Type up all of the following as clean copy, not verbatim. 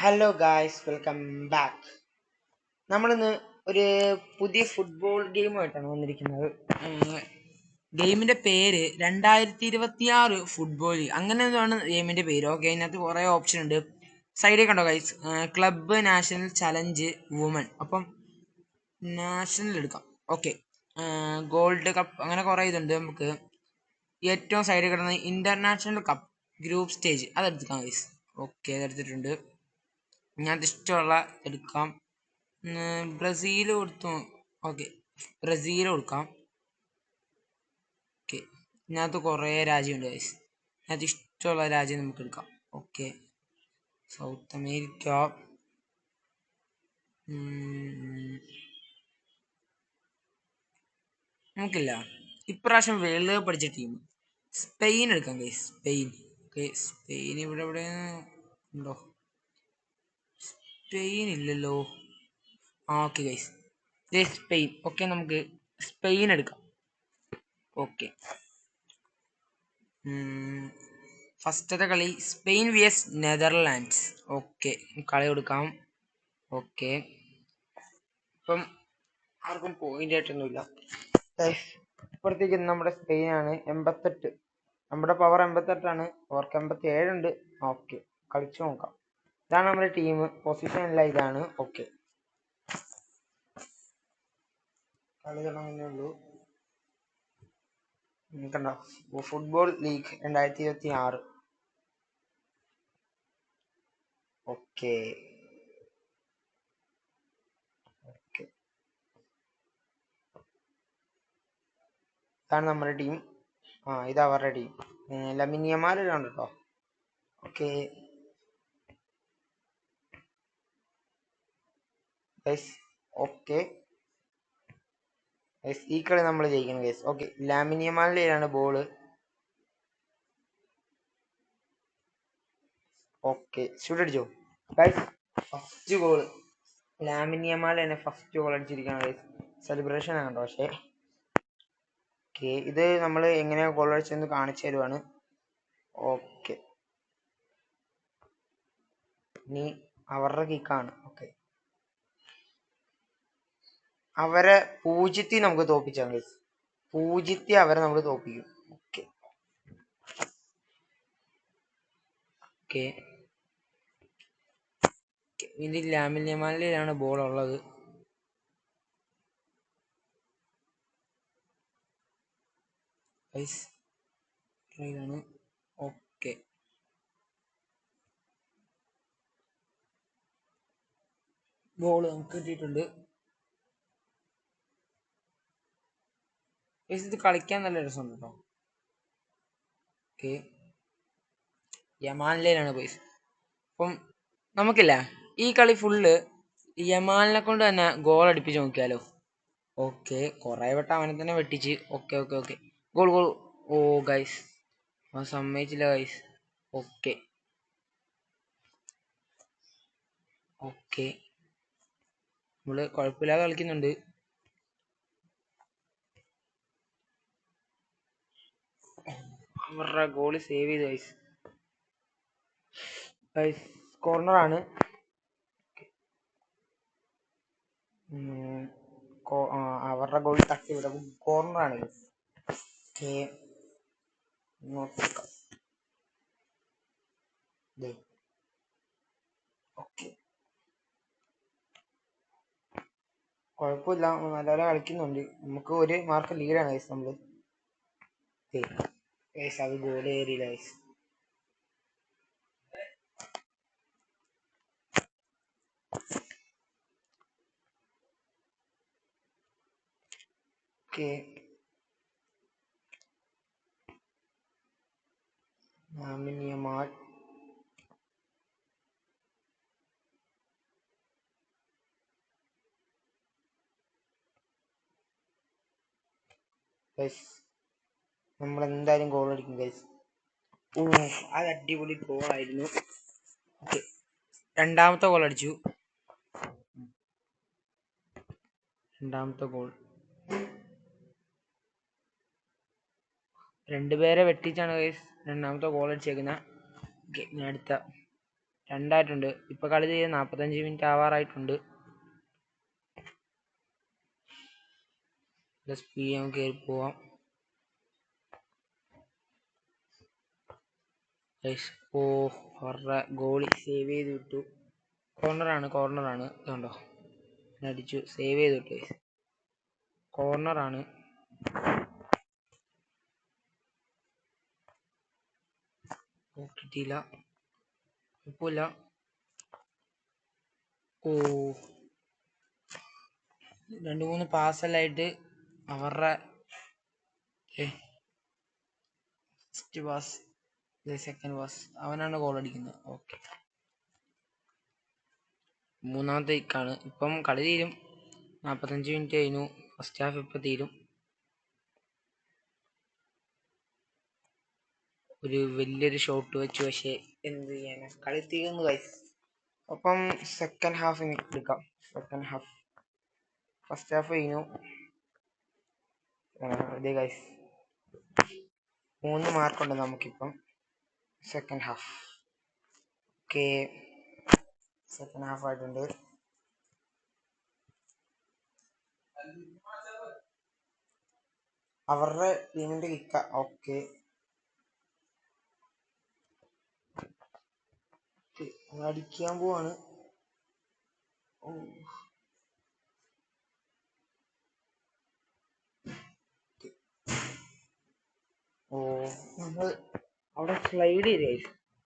Hello guys, welcome back. നമ്മളിന്ന് ഒരു പുതിയ ഫുട്ബോൾ ഗെയിമായിട്ടാണ് വന്നിരിക്കുന്നത്. ഗെയിമിന്റെ പേര് 2026 ഫുട്ബോൾ ലീഗ്, അങ്ങനെ എന്താണ് ഗെയിമിന്റെ പേര്. ഓക്കെ, അതിനകത്ത് കുറേ ഓപ്ഷൻ ഉണ്ട്. സൈഡിൽ കണ്ടോ guys, club, national, challenge, woman. അപ്പം നാഷണൽ എടുക്കാം. ഓക്കെ, ഗോൾഡ് കപ്പ്, അങ്ങനെ കുറേ ഇതുണ്ട്. നമുക്ക് ഏറ്റവും സൈഡിൽ കിടന്ന ഇന്റർനാഷണൽ കപ്പ് ഗ്രൂപ്പ് സ്റ്റേജ് അതെടുക്കാം ഗൈസ്. ഓക്കെ, അതെടുത്തിട്ടുണ്ട്. ഞാൻ ഇഷ്ടമുള്ള എടുക്കാം. ബ്രസീൽ കൊടുത്തു. ഓക്കെ, ബ്രസീൽ കൊടുക്കാം. ഓക്കെ, ഇതിനകത്ത് കുറേ രാജ്യമുണ്ട് ഗൈസ്. ഇതിനകത്ത് ഇഷ്ടമുള്ള രാജ്യം നമുക്ക് എടുക്കാം. Okay, south America. നമുക്കില്ല, ഇപ്രാവശ്യം വേൾഡ് കപ്പ് അടിച്ച ടീം സ്പെയിൻ എടുക്കാം ഗൈസ്. സ്പെയിൻ. ഓക്കെ, സ്പെയിൻ ഇവിടെ ഇവിടെ ഉണ്ടോ? സ്പെയിൻ ഇല്ലല്ലോ. Okay guys, Spain. ഓക്കെ, നമുക്ക് സ്പെയിൻ എടുക്കാം. ഓക്കെ, ഫസ്റ്റത്തെ കളി സ്പെയിൻ vs നെതർലാൻഡ്സ്. ഓക്കെ, കളി കൊടുക്കാം. ഓക്കെ, ഇപ്പം ആർക്കും പോയിന്റ് ആയിട്ടൊന്നുമില്ല. ഇപ്പോഴത്തേക്ക് നമ്മുടെ സ്പെയിനാണ് 88. നമ്മുടെ പവർ 88ആണ്, അവർക്ക് 87 ഉണ്ട്. ഓക്കെ, കളിച്ചു നോക്കാം. ഇതാണ് നമ്മുടെ ടീം. പൊസിഷൻ എല്ലാം ഇതാണ്. ഓക്കെ, കളി തുടങ്ങുന്നേ ഉള്ളൂ. കണ്ടോ, ഫുട്ബോൾ ലീഗ് 2026. ഓക്കെ ഓക്കെ, ഇതാണ് നമ്മുടെ ടീം. ഇത് അവരുടെ ടീം. ലമിൻ യമാൽ ഉണ്ട് കേട്ടോ. ഓക്കെ ഗൈസ്, ഓക്കെ ഗൈസ്, ഈ കളി നമ്മൾ ജയിക്കണം ഗൈസ്. ഓക്കെ, ലാമിൻ യമാലിലാണ് ബോള്. ഓക്കെ, ഷൂട്ട് അടിച്ചോ guys. First goal Lamine Yamal തന്നെ ഫസ്റ്റ് ഗോൾ അടിച്ചിരിക്കുകയാണ് ഗൈസ്. സെലിബ്രേഷൻ ആണോ? പക്ഷേ ഓക്കെ, ഇത് നമ്മൾ എങ്ങനെയാ ഗോൾ അടിച്ചതെന്ന് കാണിച്ചു തരുവാണ്. ഓക്കെ, ഇനി അവരുടെ കിക്കാണ്. ഓക്കെ, അവരെ 0 നമുക്ക് തോപ്പിച്ചാൽ ഗൈസ്. 0 അവരെ നമ്മൾ തോപ്പിക്കും. ഓക്കെ ഓക്കെ, ഇനി ലാമിൻ യമാലിലാണ് ബോൾ ഉള്ളത്. ഇതാണ്. ഓക്കെ, ബോൾ നമുക്ക് കിട്ടിയിട്ടുണ്ട്. ഇത് കളിക്കാൻ നല്ല രസമുണ്ട് കേട്ടോ. ഓക്കെ, യമാലിലാണ് പോയി. അപ്പം നമുക്കില്ല, ഈ കളി ഫുള്ള് യമാലിനെ കൊണ്ട് തന്നെ ഗോൾ അടിപ്പിച്ച് നോക്കിയാലോ. ഓക്കെ, കുറേ വട്ടം അവനെ തന്നെ വെട്ടിച്ച്. Okay okay okay, goal goal. Oh guys, അവൻ സമ്മതിച്ചില്ല ഗൈസ്. ഓക്കെ ഓക്കെ, നമ്മള് കുഴപ്പമില്ലാതെ കളിക്കുന്നുണ്ട്. അവരുടെ ഗോളി സേവ് ചെയ്ത് ഗൈസ്. ഗൈസ്, കോർണറാണ്. അവരുടെ ഗോളി തട്ടി വിടും. കോർണറാണ്. ഓക്കെ, നോക്കാം. ഓക്കെ, കുഴപ്പമില്ല, നല്ലപോലെ കളിക്കുന്നുണ്ട്. നമുക്ക് ഒരു മാർക്ക് ലീഡാണ് ഗൈസ് നമ്മള്. ഗൈസ്, അത് ഗോൾ കയറിയില്ല guys. Okay, Lamine Yamal. Guys, നമ്മൾ എന്തായാലും ഗോൾ അടിക്കും ഗൈസ്. അത് അടിപൊളി ഗോളായിരുന്നു. ഓക്കെ, രണ്ടാമത്തെ ഗോൾ അടിച്ചു. രണ്ടാമത്തെ ഗോൾ രണ്ടുപേരെ വെട്ടിച്ചാണ് ഗൈസ് രണ്ടാമത്തെ ഗോൾ അടിച്ചേക്കുന്നത്. ഓക്കെ, ഞാൻ അടുത്ത രണ്ടായിട്ടുണ്ട്. ഇപ്പൊ കളി ചെയ്ത് 45 മിനിറ്റ് ആവാറായിട്ടുണ്ട്. കയറി പോവാം. ഓ, അവരുടെ ഗോളി സേവ് ചെയ്ത് വിട്ടു. കോർണറാണ് ഇതുണ്ടോ, അടിച്ചു സേവ് ചെയ്ത് വിട്ടു. കോർണറാണ്. കിട്ടിയില്ല, കുഴപ്പമില്ല. ഓ, 2-3 പാസ്സെല്ലായിട്ട് അവരുടെ ഫസ്റ്റ് പാസ്, സെക്കൻഡ് പാസ്, അവനാണ് ഗോൾ അടിക്കുന്നത്. ഓക്കെ, മൂന്നാമത്തെ കിക്കാണ്. ഇപ്പം കളി തീരും. 45 മിനിറ്റ് കഴിഞ്ഞു. ഫസ്റ്റ് ഹാഫ് ഇപ്പം തീരും. ഒരു വലിയൊരു ഷോട്ട് വെച്ചു, പക്ഷേ എന്ത് ചെയ്യാനാ, കളി തീർന്നു ഗൈസ്. അപ്പം സെക്കൻഡ് ഹാഫ് എടുക്കാം. സെക്കൻഡ് ഹാഫ്, ഫസ്റ്റ് ഹാഫ് കഴിഞ്ഞു. അതെ ഗൈസ്, 3 മാർക്കുണ്ട് നമുക്കിപ്പം. Second half. Okay, second half ആയിട്ടുണ്ട്. അവരുടെ ടീമിന്റെ കിക്ക. ഓക്കെ, അടിക്കാൻ പോവാണ്. ഓ, നമ്മൾ അവിടെ സ്ലൈഡ് ചെയ്തേ,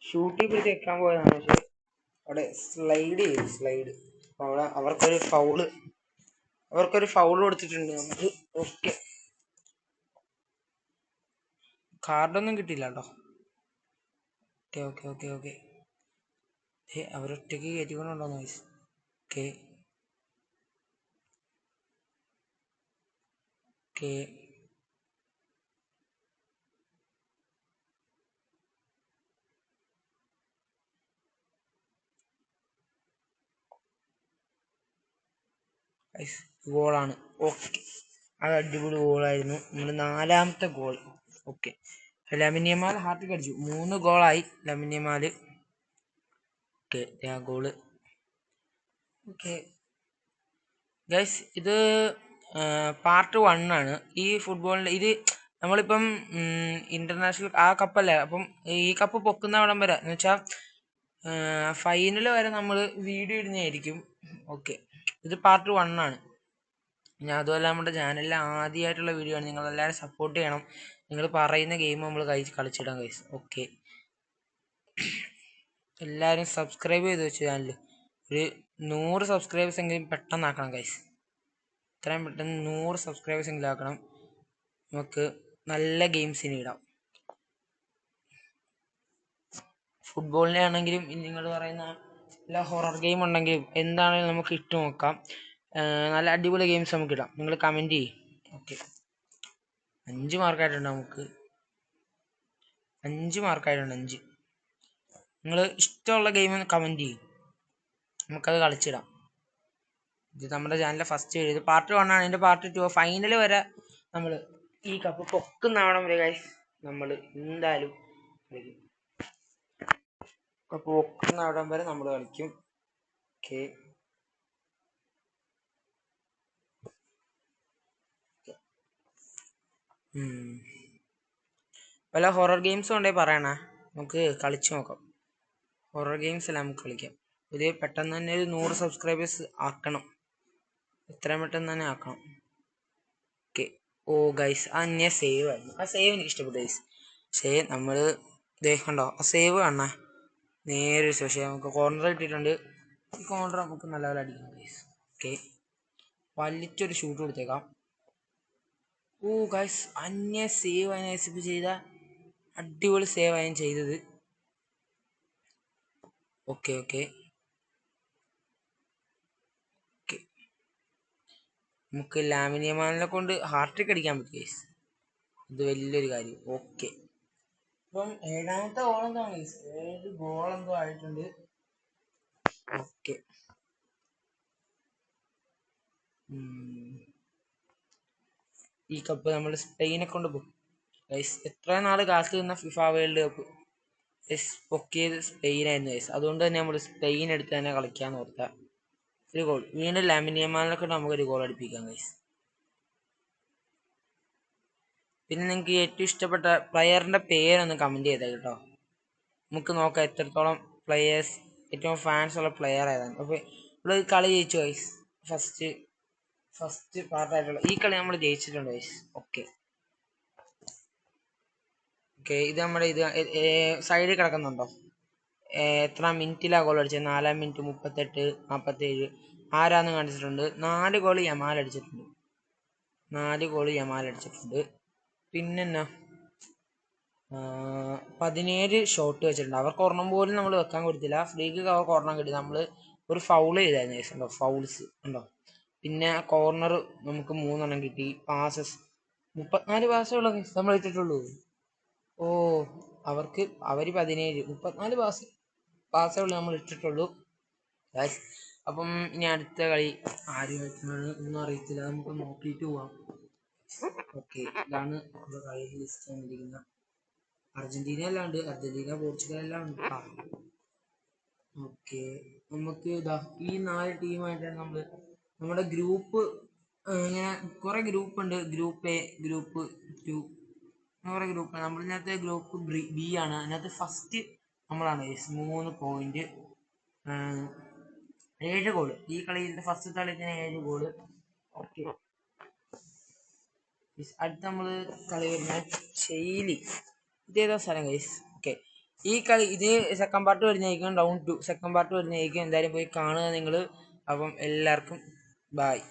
ഷൂട്ടി പിടിച്ച് വെക്കാൻ പോയതാണ്, പക്ഷെ അവിടെ സ്ലൈഡ് ചെയ്തു. അവിടെ അവർക്കൊരു ഫൗള് കൊടുത്തിട്ടുണ്ട് നമുക്ക്. ഓക്കെ, കാർഡൊന്നും കിട്ടിയില്ല കേട്ടോ. ഓക്കെ. അവരൊറ്റയ്ക്ക് കയറ്റിക്കൊണ്ടുണ്ടോ നോയ്സ്. ഓക്കെ, ഗോളാണ്. ഓക്കെ, അത് അടിപൊളി ഗോളായിരുന്നു. നമ്മുടെ 4ാമത്തെ ഗോൾ. ഓക്കെ, ലാമിൻ യമാൽ ഹാർട്ടിക്ക് അടിച്ചു. 3 ഗോളായി ലാമിൻ യമാൽ. ഓക്കെ, ആ ഗോള്. ഓക്കെ ഗൈസ്, ഇത് പാർട്ട് 1 ആണ്. ഈ ഫുട്ബോളിൻ്റെ ഇത് നമ്മളിപ്പം ഇന്റർനാഷണൽ ആ കപ്പല്ലേ, അപ്പം ഈ കപ്പ് പൊക്കുന്ന അവിടം വരെ എന്ന് വെച്ചാൽ ഫൈനൽ വരെ നമ്മൾ വീഡിയോ ഇടുന്നതായിരിക്കും. ഓക്കെ, ഇത് പാർട്ട് 1 ആണ്. ഞാൻ അതുപോലെ നമ്മുടെ ചാനലിൽ ആദ്യമായിട്ടുള്ള വീഡിയോ ആണ്. നിങ്ങളെല്ലാവരും സപ്പോർട്ട് ചെയ്യണം. നിങ്ങൾ പറയുന്ന ഗെയിം നമ്മൾ കളിച്ചിടാം ഗൈസ്. ഓക്കെ, എല്ലാവരും സബ്സ്ക്രൈബ് ചെയ്ത് വെച്ചു. ചാനൽ ഒരു 100 സബ്സ്ക്രൈബേഴ്സ് എങ്കിലും പെട്ടെന്ന് ആക്കണം ഗൈസ്. എത്രയും പെട്ടെന്ന് 100 സബ്സ്ക്രൈബേഴ്സ് എങ്കിലും ആക്കണം. നമുക്ക് നല്ല ഗെയിംസിന് ഇടാം. ഫുട്ബോളിനെ ആണെങ്കിലും നിങ്ങൾ പറയുന്ന എല്ലാ ഹൊറർ ഗെയിം ഉണ്ടെങ്കിലും എന്താണെങ്കിലും നമുക്ക് ഇട്ട് നോക്കാം. നല്ല അടിപൊളി ഗെയിംസ് നമുക്ക് ഇടാം. നിങ്ങൾ കമൻറ്റ് ചെയ്യും. ഓക്കെ, 5 മാർക്കായിട്ടുണ്ട് നമുക്ക്. 5 മാർക്കായിട്ടുണ്ട്. 5. നിങ്ങൾ ഇഷ്ടമുള്ള ഗെയിം കമൻറ്റ് ചെയ്യും, നമുക്കത് കളിച്ചിടാം. ഇത് നമ്മുടെ ചാനലിലെ ഫസ്റ്റ് വീഡിയോ. ഇത് പാർട്ട് 1 ആണ്. ഇതിൻ്റെ പാർട്ട് 2 ഫൈനൽ വരെ നമ്മൾ ഈ കപ്പ് പൊക്കുന്നാവണം വരെ ഗൈസ് നമ്മൾ എന്തായാലും കളിക്കും. കപ്പ് പൊക്കുന്ന അവിടം വരെ നമ്മൾ കളിക്കും. ഓക്കെ, വല്ല ഹൊറർ ഗെയിംസും ഉണ്ടെങ്കിൽ പറയണേ, നമുക്ക് കളിച്ചു നോക്കാം. ഹൊറർ ഗെയിംസ് എല്ലാം നമുക്ക് കളിക്കാം. ഇത് പെട്ടെന്ന് തന്നെ ഒരു 100 സബ്സ്ക്രൈബേഴ്സ് ആക്കണം. എത്രയും പെട്ടെന്ന് തന്നെ ആക്കണം. ഓക്കെ, ഓ ഗൈസ്, ഞാൻ സേവ് ആയിരുന്നു. ആ സേവ് എനിക്ക് ഇഷ്ടപ്പെട്ടു ഗൈസ്. പക്ഷേ നമ്മൾ കണ്ടോ, ആ സേവ് കാണണേ, നേരെ പക്ഷേ നമുക്ക് കോർണർ കിട്ടിയിട്ടുണ്ട്. ഈ കോർണർ നമുക്ക് നല്ലപോലെ അടിക്കണം ഗൈസ്. ഓക്കെ, വലിച്ചൊരു ഷൂട്ട് കൊടുത്തേക്കാം. ഓ ഗൈസ്, സേവ് അതിനെ ചെയ്ത അടിപൊളി സേവ് ആയും ചെയ്തത്. ഓക്കെ, നമുക്ക് ലാമിൻ യമാലിനെ കൊണ്ട് ഹാർട്രിക്ക് അടിക്കാൻ പറ്റും ഗൈസ്. ഇത് വലിയൊരു കാര്യം. ഓക്കെ, ഇപ്പം 7ാമത്തെ ഗോളെന്തോ ആണ് ഗൈസ്. 7 ഗോളെന്തോ ആയിട്ടുണ്ട്. ഓക്കെ, ഈ കപ്പ് നമ്മൾ സ്പെയിനെ കൊണ്ട് പോകും ഗൈസ്. എത്ര നാൾ കാത്തു നിന്ന ഫിഫ വേൾഡ് കപ്പ് പൊക്കിയത് സ്പെയിനായിരുന്നു ഗൈസ്. അതുകൊണ്ട് തന്നെ നമ്മൾ സ്പെയിൻ എടുത്ത് തന്നെ കളിക്കാന്ന് ഓർത്ത. ഒരു ഗോൾ വീണ്ടും ലാമിൻ യമാലിനൊക്കെ നമുക്കൊരു ഗോൾ അടിപ്പിക്കാം ഗൈസ്. പിന്നെ നിങ്ങൾക്ക് ഏറ്റവും ഇഷ്ടപ്പെട്ട പ്ലെയറിന്റെ പേരൊന്ന് കമന്റ് ചെയ്തേ കേട്ടോ. നമുക്ക് നോക്കാം എത്രത്തോളം പ്ലെയേഴ്സ് ഏറ്റവും ഫാൻസ് ഉള്ള പ്ലെയർ ഏതാണ്. അപ്പോൾ ഇവിടെ കളി ജയിച്ചു ഗൈസ്. ഫസ്റ്റ് പാർട്ടായിട്ടുള്ള ഈ കളി നമ്മൾ ജയിച്ചിട്ടുണ്ട് ഗൈസ്. ഓക്കെ, ഇത് നമ്മുടെ ഇത് സൈഡിൽ കിടക്കുന്നുണ്ടോ? എത്ര മിനിറ്റിലാണ് ഗോൾ അടിച്ചത്? 4 മിനിറ്റ് 38 47 ആരാന്ന് കാണിച്ചിട്ടുണ്ട്. 4 ഗോൾ യമാൽ അടിച്ചിട്ടുണ്ട്. 4 ഗോൾ യമാൽ അടിച്ചിട്ടുണ്ട്. പിന്നെന്നാ 17 ഷോട്ട് വെച്ചിട്ടുണ്ട്. അവർക്ക് ഒരെണ്ണം പോലും നമ്മൾ വെക്കാൻ കൊടുത്തില്ല. ഫ്രീക്ക് അവർക്ക് ഒരെണ്ണം കിട്ടി. നമ്മൾ ഒരു ഫൗൾ ചെയ്തായിരുന്നു ഗൈസ്. ഉണ്ടോ ഫൗൾസ് ഉണ്ടോ. പിന്നെ കോർണർ നമുക്ക് 3 കിട്ടി. പാസസ് 34 പാസ്സുള്ള നമ്മൾ ഇട്ടിട്ടുള്ളൂ. ഓ, അവർ 17 34 പാസ്സുകൾ നമ്മൾ ഇട്ടിട്ടുള്ളൂ. അപ്പം ഇനി അടുത്ത കളി ആര് കളിക്കുന്നതാണ് ഒന്നും അറിയത്തില്ല. നമുക്ക് നോക്കിയിട്ട് പോവാം. ഓക്കെ, ഇതാണ് നമ്മുടെ കളി ലിസ്റ്റ് വന്നിരിക്കുന്നത്. അർജന്റീന എല്ലാം ഉണ്ട്. അർജന്റീന പോർച്ചുഗൽ എല്ലാം ഉണ്ട്. ഓക്കെ, നമുക്ക് ഇതാ ഈ 4 ടീമായിട്ടാണ് നമ്മുടെ ഗ്രൂപ്പ്. ഇങ്ങനെ കുറെ ഗ്രൂപ്പ് ഉണ്ട്. ഗ്രൂപ്പ് എ, ഗ്രൂപ്പ് 2, കുറെ ഗ്രൂപ്പ്. നമ്മളിനകത്ത് ഗ്രൂപ്പ് ബി ആണ്. അതിനകത്ത് ഫസ്റ്റ് നമ്മളാണ് 3 പോയിന്റ് 7 ഗോള്. ഈ കളിയിൽ ഫസ്റ്റ് കളിത്തിന് 7 ഗോള്. ഓക്കെ, അടുത്ത നമ്മള് കളി വരുന്നത് ശൈലി. ഇതേതാ സ്ഥലം ഗൈസ്? ഓക്കെ, ഈ കളി ഇത് സെക്കൻഡ് പാർട്ട് വരുന്നതായിരിക്കും. റൗണ്ട് 2 സെക്കൻഡ് പാർട്ട് വരുന്നതായിരിക്കും. എന്തായാലും പോയി കാണുക നിങ്ങൾ. അപ്പം എല്ലാവർക്കും ബായ്.